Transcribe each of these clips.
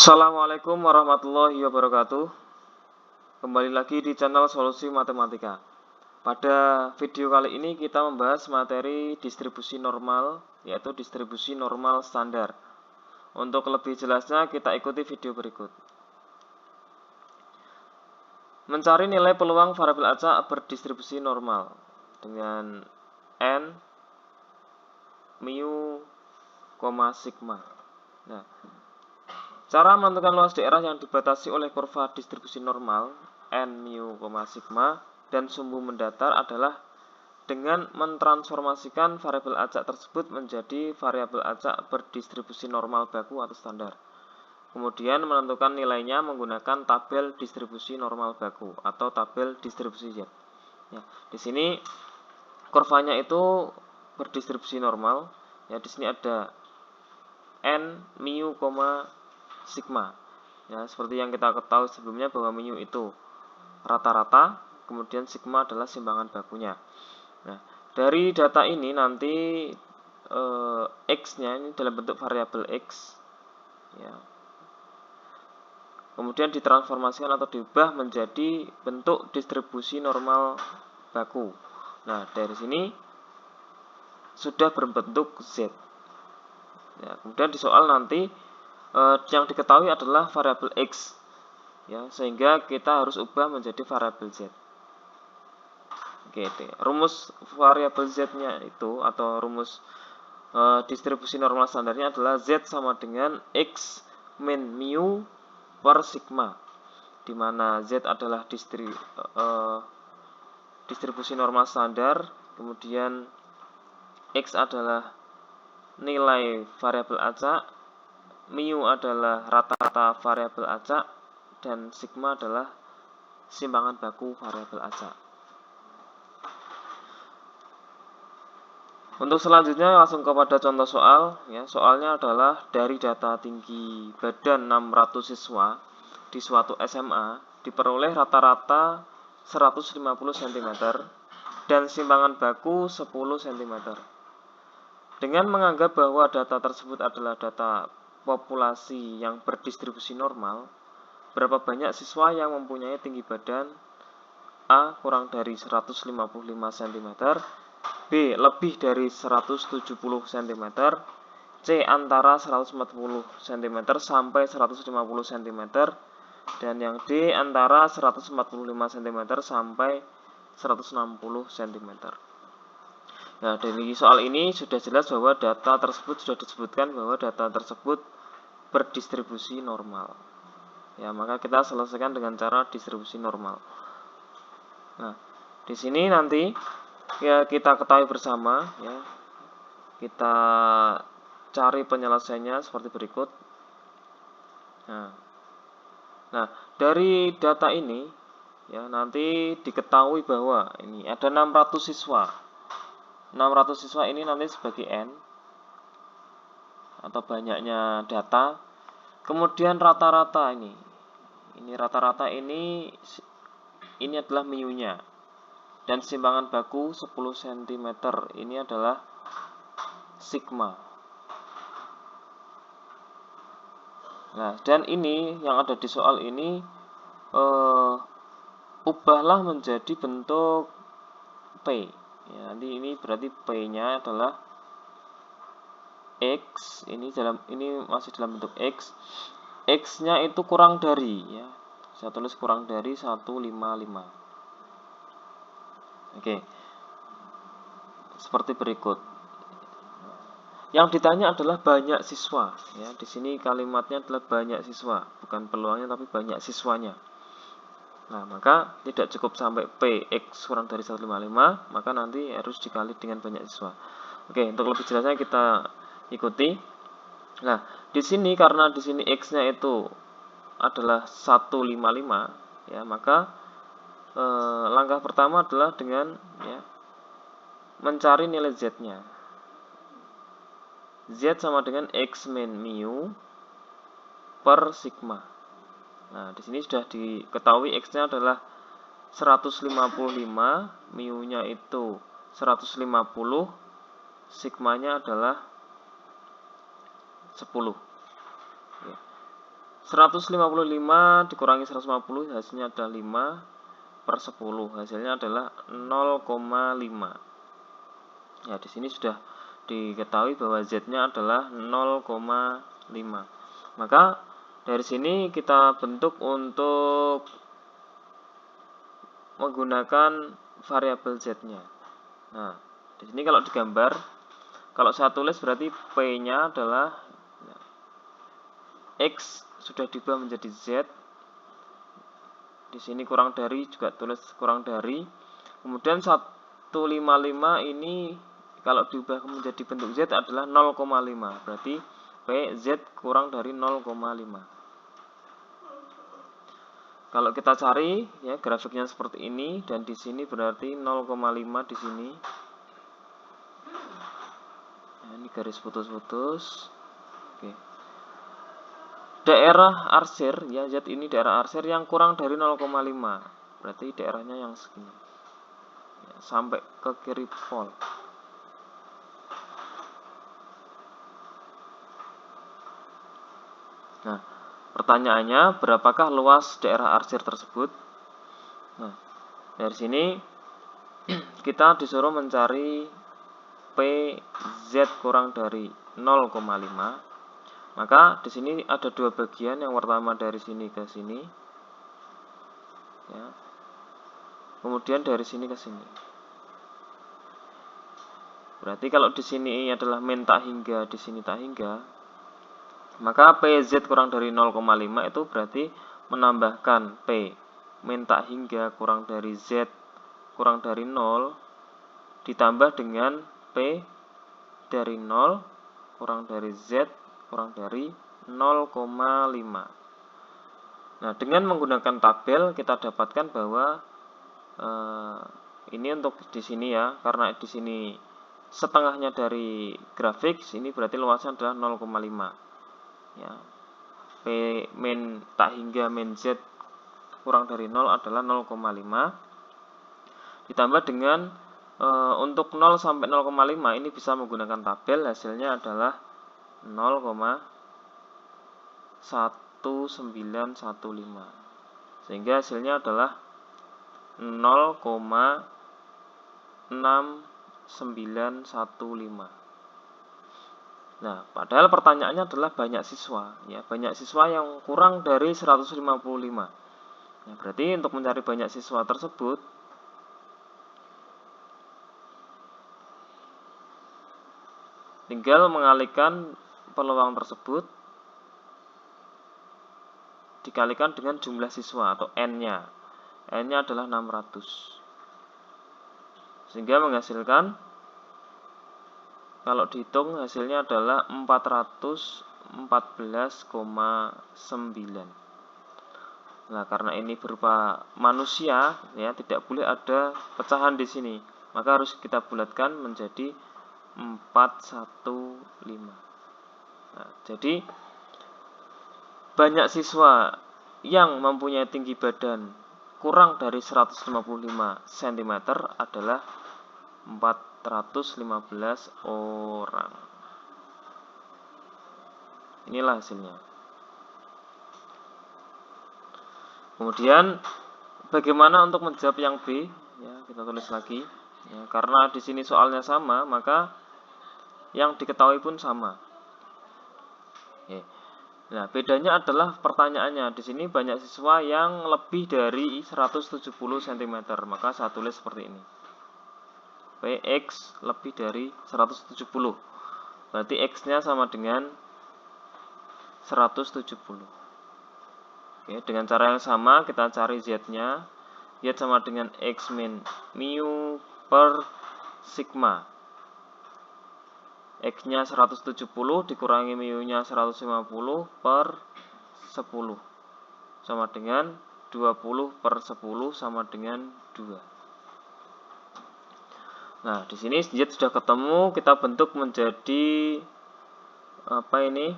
Assalamualaikum warahmatullahi wabarakatuh. Kembali lagi di channel Solusi Matematika. Pada video kali ini kita membahas materi distribusi normal, yaitu distribusi normal standar. Untuk lebih jelasnya kita ikuti video berikut. Mencari nilai peluang variabel acak berdistribusi normal dengan n, mu, sigma. Nah, cara menentukan luas daerah yang dibatasi oleh kurva distribusi normal n, mu, sigma dan sumbu mendatar adalah dengan mentransformasikan variabel acak tersebut menjadi variabel acak berdistribusi normal baku atau standar. Kemudian menentukan nilainya menggunakan tabel distribusi normal baku atau tabel distribusi Z. Ya, di sini kurvanya itu berdistribusi normal. Ya, di sini ada n, mu, sigma. Ya, seperti yang kita ketahui sebelumnya bahwa mu itu rata-rata, kemudian sigma adalah simbangan bakunya. Nah, dari data ini nanti x-nya ini dalam bentuk variabel x, ya. Kemudian ditransformasikan atau diubah menjadi bentuk distribusi normal baku. Nah, dari sini sudah berbentuk z. Ya, kemudian di soal nanti yang diketahui adalah variabel x, ya, sehingga kita harus ubah menjadi variabel z. Oke, rumus variabel z-nya itu atau rumus distribusi normal standarnya adalah z sama dengan x min mu per sigma, di mana z adalah distribusi normal standar, kemudian x adalah nilai variabel acak, mu adalah rata-rata variabel acak, dan sigma adalah simbangan baku variabel acak. Untuk selanjutnya langsung kepada contoh soal, ya. Soalnya adalah dari data tinggi badan 600 siswa di suatu SMA diperoleh rata-rata 150 cm dan simbangan baku 10 cm. Dengan menganggap bahwa data tersebut adalah data populasi yang berdistribusi normal, berapa banyak siswa yang mempunyai tinggi badan A kurang dari 155 cm, B lebih dari 170 cm, C antara 140 cm sampai 150 cm, dan yang D antara 145 cm sampai 160 cm. Nah, dari soal ini sudah jelas bahwa data tersebut sudah disebutkan bahwa data tersebut berdistribusi normal. Ya, maka kita selesaikan dengan cara distribusi normal. Nah, di sini nanti ya kita ketahui bersama, ya. Kita cari penyelesaiannya seperti berikut. Nah, dari data ini ya nanti diketahui bahwa ini ada 600 siswa. 600 siswa ini nanti sebagai n atau banyaknya data. Kemudian rata-rata ini rata-rata ini adalah mu-nya. Dan simbangan baku 10 cm ini adalah sigma. Nah, dan ini yang ada di soal ini ubahlah menjadi bentuk P. Ya, nanti ini berarti P-nya adalah X, ini masih dalam bentuk X. X-nya itu kurang dari, ya. Saya tulis kurang dari 155. Oke. Seperti berikut. Yang ditanya adalah banyak siswa, ya. Di sini kalimatnya adalah banyak siswa, bukan peluangnya tapi banyak siswanya. Nah, maka tidak cukup sampai P X kurang dari 155, maka nanti harus dikali dengan banyak siswa. Oke, untuk lebih jelasnya kita ikuti. Nah, di sini karena di sini X-nya itu adalah 155, ya, maka langkah pertama adalah dengan, ya, mencari nilai Z-nya. Z sama dengan X min mu per sigma. Nah, di sini sudah diketahui X-nya adalah 155, mu-nya itu 150, sigmanya adalah 10. 155 dikurangi 150 hasilnya adalah 5/10. Hasilnya adalah 0,5. Ya, di sini sudah diketahui bahwa Z-nya adalah 0,5. Maka dari sini kita bentuk untuk menggunakan variabel Z-nya. Nah, di sini kalau digambar, kalau saya tulis berarti P-nya adalah X sudah diubah menjadi Z. Di sini kurang dari juga tulis kurang dari. Kemudian 155 ini kalau diubah menjadi bentuk Z adalah 0,5. Berarti PZ kurang dari 0,5. Kalau kita cari ya grafiknya seperti ini dan di sini berarti 0,5 di sini. Nah, ini garis putus-putus. Oke. Daerah arsir ya, Z ini daerah arsir yang kurang dari 0,5. Berarti daerahnya yang segini. Ya, sampai ke kiri pol. Nah, pertanyaannya berapakah luas daerah arsir tersebut? Nah, dari sini kita disuruh mencari PZ kurang dari 0,5. Maka di sini ada dua bagian, yang pertama dari sini ke sini, ya. Kemudian dari sini ke sini. Berarti kalau di sini adalah min tak hingga, di sini tak hingga, maka PZ kurang dari 0,5 itu berarti menambahkan P min tak hingga kurang dari Z kurang dari 0 ditambah dengan P dari 0 kurang dari Z kurang dari 0,5. Nah, dengan menggunakan tabel kita dapatkan bahwa ini untuk di sini ya, karena di sini setengahnya dari grafik, ini berarti luasnya adalah 0,5. Ya. P min tak hingga min Z kurang dari 0 adalah 0,5. Ditambah dengan untuk 0 sampai 0,5 ini bisa menggunakan tabel, hasilnya adalah 0,1915. Sehingga hasilnya adalah 0,6915. Nah, padahal pertanyaannya adalah banyak siswa, ya, banyak siswa yang kurang dari 155. Nah, berarti untuk mencari banyak siswa tersebut, tinggal mengalihkan peluang tersebut dikalikan dengan jumlah siswa atau N-nya. N-nya adalah 600. Sehingga menghasilkan, kalau dihitung hasilnya adalah 414,9. Nah, karena ini berupa manusia, ya, tidak boleh ada pecahan di sini. Maka harus kita bulatkan menjadi 415. Nah, jadi banyak siswa yang mempunyai tinggi badan kurang dari 155 cm adalah 415 orang. Inilah hasilnya. Kemudian bagaimana untuk menjawab yang B? Ya, kita tulis lagi. Ya, karena di sini soalnya sama, maka yang diketahui pun sama. Oke. Nah, bedanya adalah pertanyaannya. Di sini banyak siswa yang lebih dari 170 cm, maka saya tulis seperti ini. Px lebih dari 170. Berarti X-nya sama dengan 170. Oke, dengan cara yang sama kita cari Z-nya. Z sama dengan X min mu per sigma. X-nya 170 dikurangi mu-nya 150 per 10. Sama dengan 20 per 10 sama dengan 2. Nah, di sini Z sudah ketemu, kita bentuk menjadi apa ini?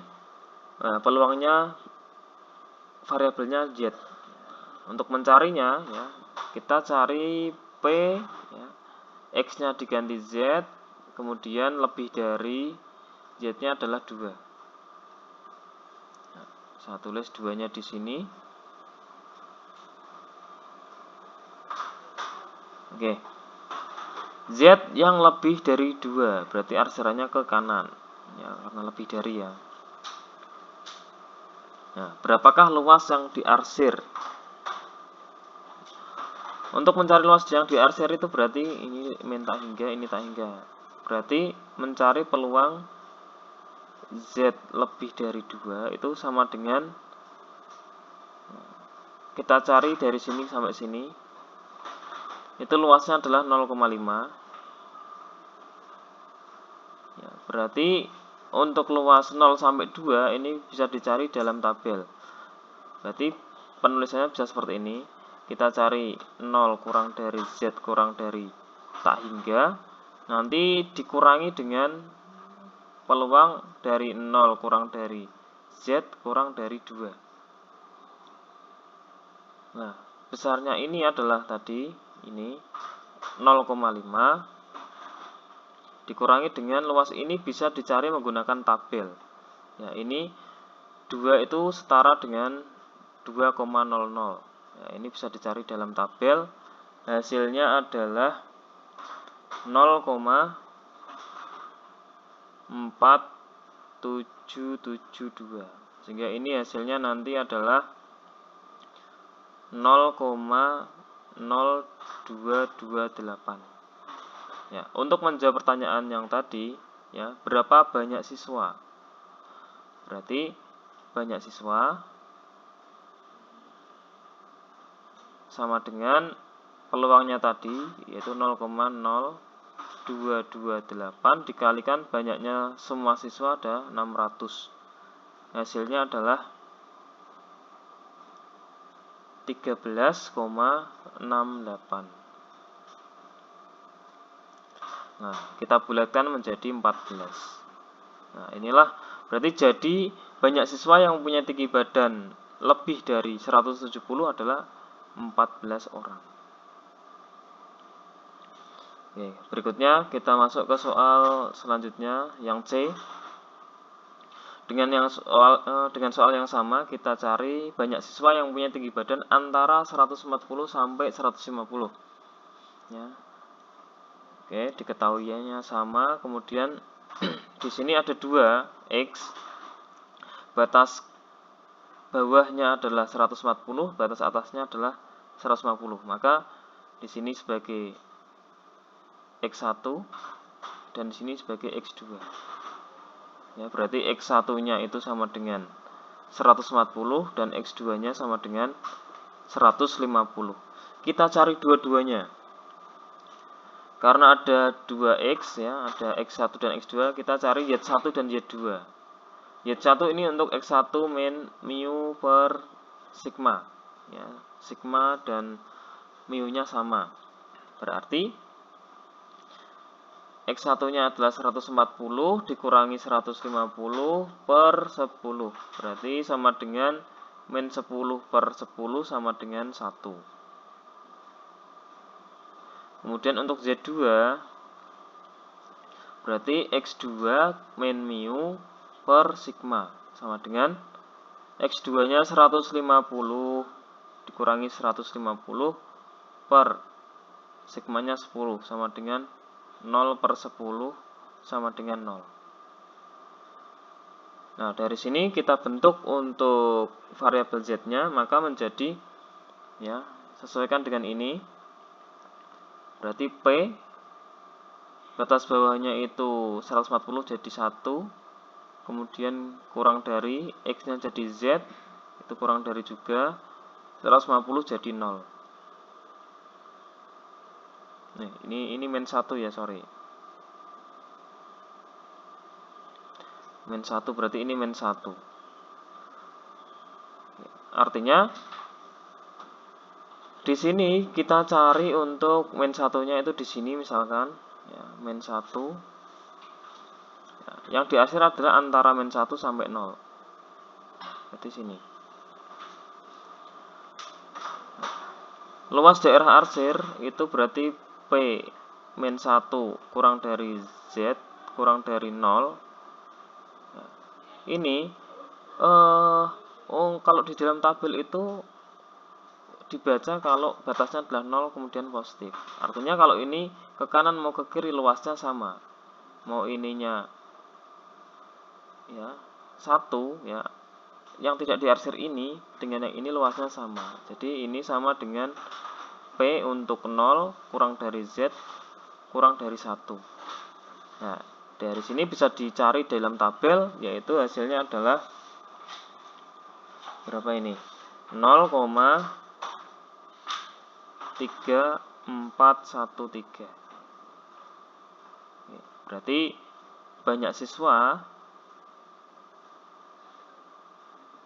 Nah, peluangnya variabelnya Z. Untuk mencarinya, ya, kita cari P, ya, X-nya diganti Z, kemudian lebih dari Z-nya adalah 2. Nah, Saya tulis 2-nya di sini. Oke. Z yang lebih dari 2, berarti arsirannya ke kanan. Ya, karena lebih dari ya. Nah, berapakah luas yang diarsir? Untuk mencari luas yang diarsir itu berarti ini min tak hingga, ini tak hingga. Berarti mencari peluang Z lebih dari 2 itu sama dengan kita cari dari sini sampai sini. Itu luasnya adalah 0,5. Ya, berarti untuk luas 0 sampai 2 ini bisa dicari dalam tabel. Berarti penulisannya bisa seperti ini. Kita cari 0 kurang dari Z kurang dari tak hingga. Nanti dikurangi dengan peluang dari 0 kurang dari Z kurang dari 2. Nah, besarnya ini adalah tadi ini 0,5 dikurangi dengan luas ini bisa dicari menggunakan tabel. Ya, ini 2 itu setara dengan 2,00. Ya, ini bisa dicari dalam tabel. Hasilnya adalah 0,4772. Sehingga ini hasilnya nanti adalah 0,0228. Ya, untuk menjawab pertanyaan yang tadi, ya, berapa banyak siswa? Berarti banyak siswa sama dengan peluangnya tadi, yaitu 0,0228 dikalikan banyaknya semua siswa ada 600. Hasilnya adalah 13,68. Nah, kita bulatkan menjadi 14. Nah, inilah berarti jadi banyak siswa yang mempunyai tinggi badan lebih dari 170 adalah 14 orang. Oke, berikutnya kita masuk ke soal selanjutnya yang C. Dengan soal yang sama kita cari banyak siswa yang mempunyai tinggi badan antara 140 sampai 150. Ya. Oke, diketahuinya sama. Kemudian di sini ada 2 X. Batas bawahnya adalah 140, batas atasnya adalah 150. Maka di sini sebagai X1 dan di sini sebagai X2. Ya, berarti X1-nya itu sama dengan 140 dan X2-nya sama dengan 150. Kita cari dua-duanya. Karena ada 2X ya, ada X1 dan X2, kita cari Y1 dan Y2. Y1 ini untuk X1 min mu per sigma. Ya, sigma dan mu-nya sama. Berarti X1-nya adalah 140 dikurangi 150 per 10. Berarti sama dengan min 10 per 10 sama dengan 1. Kemudian untuk Z2 berarti X2 min mu per sigma sama dengan X2-nya 150 dikurangi 150 per sigmanya 10 sama dengan 0 per 10 sama dengan 0. Nah, dari sini kita bentuk untuk variabel Z-nya, maka menjadi ya, sesuaikan dengan ini. Berarti P batas bawahnya itu 140 jadi 1, kemudian kurang dari X-nya jadi Z, itu kurang dari juga 150 jadi 0. Nih, ini min 1 ya, sorry. Min 1 berarti ini min 1. Artinya di sini kita cari untuk min 1-nya itu di sini misalkan ya, min 1. Ya, yang diarsir adalah antara min 1 sampai 0. Berarti sini. Luas daerah arsir itu berarti P min 1 kurang dari Z kurang dari 0. Nah, ini kalau di dalam tabel itu dibaca kalau batasnya adalah 0 kemudian positif. Artinya kalau ini ke kanan mau ke kiri luasnya sama. Mau ininya ya 1 ya, yang tidak diarsir ini dengan yang ini luasnya sama. Jadi ini sama dengan P untuk 0 kurang dari Z kurang dari 1. Nah, dari sini bisa dicari dalam tabel, yaitu hasilnya adalah berapa ini? 0,3413. Berarti banyak siswa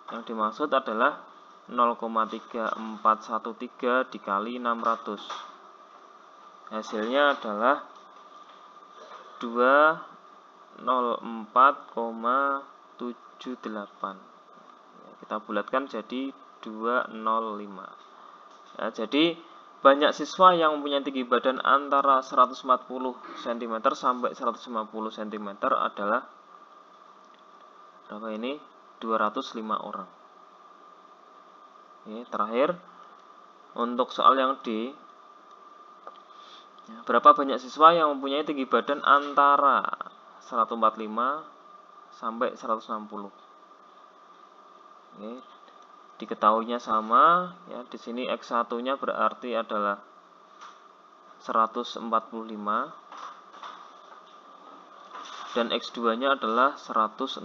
yang dimaksud adalah 0,3413 dikali 600. Hasilnya adalah 204,78. Kita bulatkan jadi 205. Ya, jadi banyak siswa yang mempunyai tinggi badan antara 140 cm sampai 150 cm adalah berapa ini? 205 orang. Ini terakhir untuk soal yang D. Berapa banyak siswa yang mempunyai tinggi badan antara 145 sampai 160? Oke, diketahuinya sama ya. Di sini X1-nya berarti adalah 145 dan X2-nya adalah 160.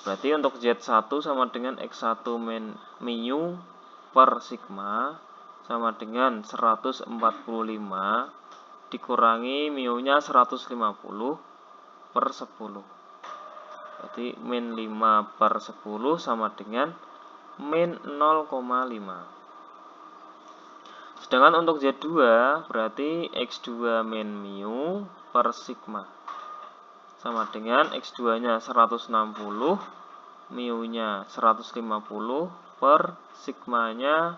Berarti untuk Z1 sama dengan X1 min per sigma sama dengan 145 dikurangi mu-nya 150 per 10. Berarti min 5 per 10 sama dengan min 0,5. Sedangkan untuk Z2 berarti X2 min mu per sigma sama dengan X2-nya 160, mu-nya 150 per sigma-nya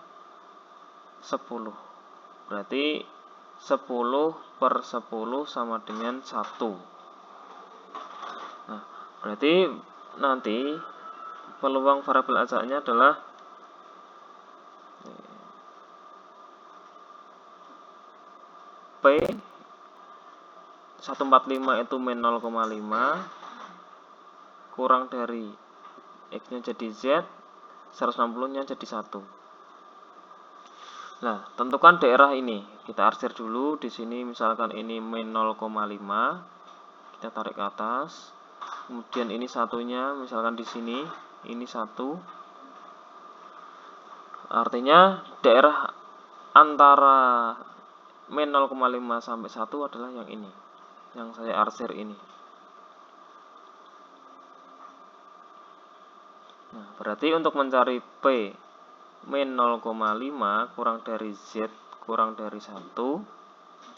10. Berarti 10 per 10 sama dengan 1. Nah, berarti nanti peluang variabel ajaknya adalah P 145 itu min 0,5 kurang dari X-nya jadi Z, 160-nya jadi 1. Nah, tentukan daerah ini. Kita arsir dulu di sini, misalkan ini min 0,5. Kita tarik ke atas. Kemudian ini satunya, misalkan di sini, ini 1. Artinya daerah antara min 0,5 sampai 1 adalah yang ini, yang saya arsir ini. Nah, berarti untuk mencari P min 0,5 kurang dari Z kurang dari 1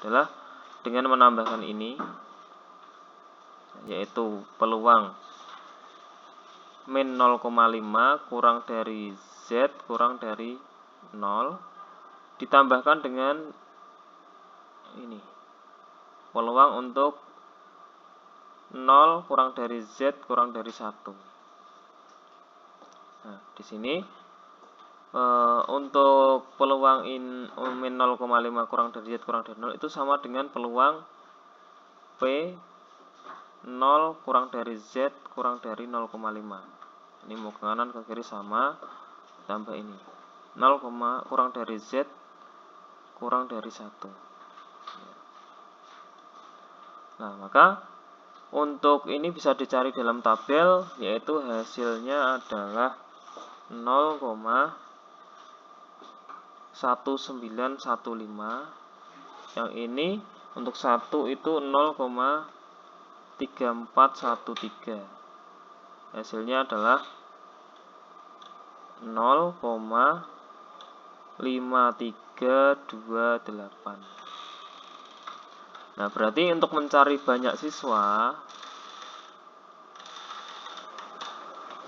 adalah dengan menambahkan ini, yaitu peluang min 0,5 kurang dari Z kurang dari 0 ditambahkan dengan ini, peluang untuk 0 kurang dari Z kurang dari 1. Nah, di sini untuk peluang min 0,5 kurang dari Z kurang dari 0 itu sama dengan peluang P 0 kurang dari Z kurang dari 0,5. Ini mau ke kanan ke kiri sama, tambah ini 0, kurang dari Z kurang dari 1. Nah, maka untuk ini bisa dicari dalam tabel, yaitu hasilnya adalah 0,1915. Yang ini untuk 1 itu 0,3413. Hasilnya adalah 0,5328. Nah, berarti untuk mencari banyak siswa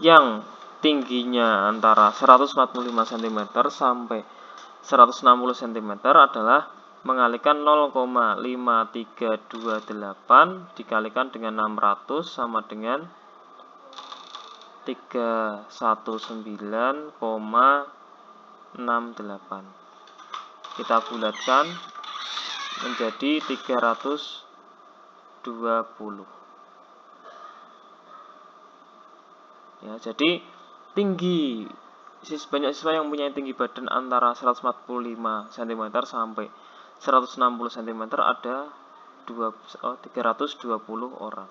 yang tingginya antara 145 cm sampai 160 cm adalah mengalihkan 0,5328 dikalikan dengan 600 sama dengan 319,68. Kita bulatkan menjadi 320. Ya, jadi tinggi banyak siswa yang mempunyai tinggi badan antara 145 cm sampai 160 cm ada 320 orang.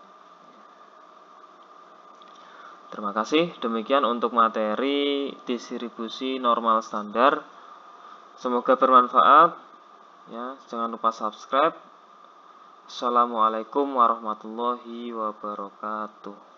Terima kasih. Demikian untuk materi distribusi normal standar. Semoga bermanfaat. Ya, jangan lupa subscribe. Assalamualaikum warahmatullahi wabarakatuh.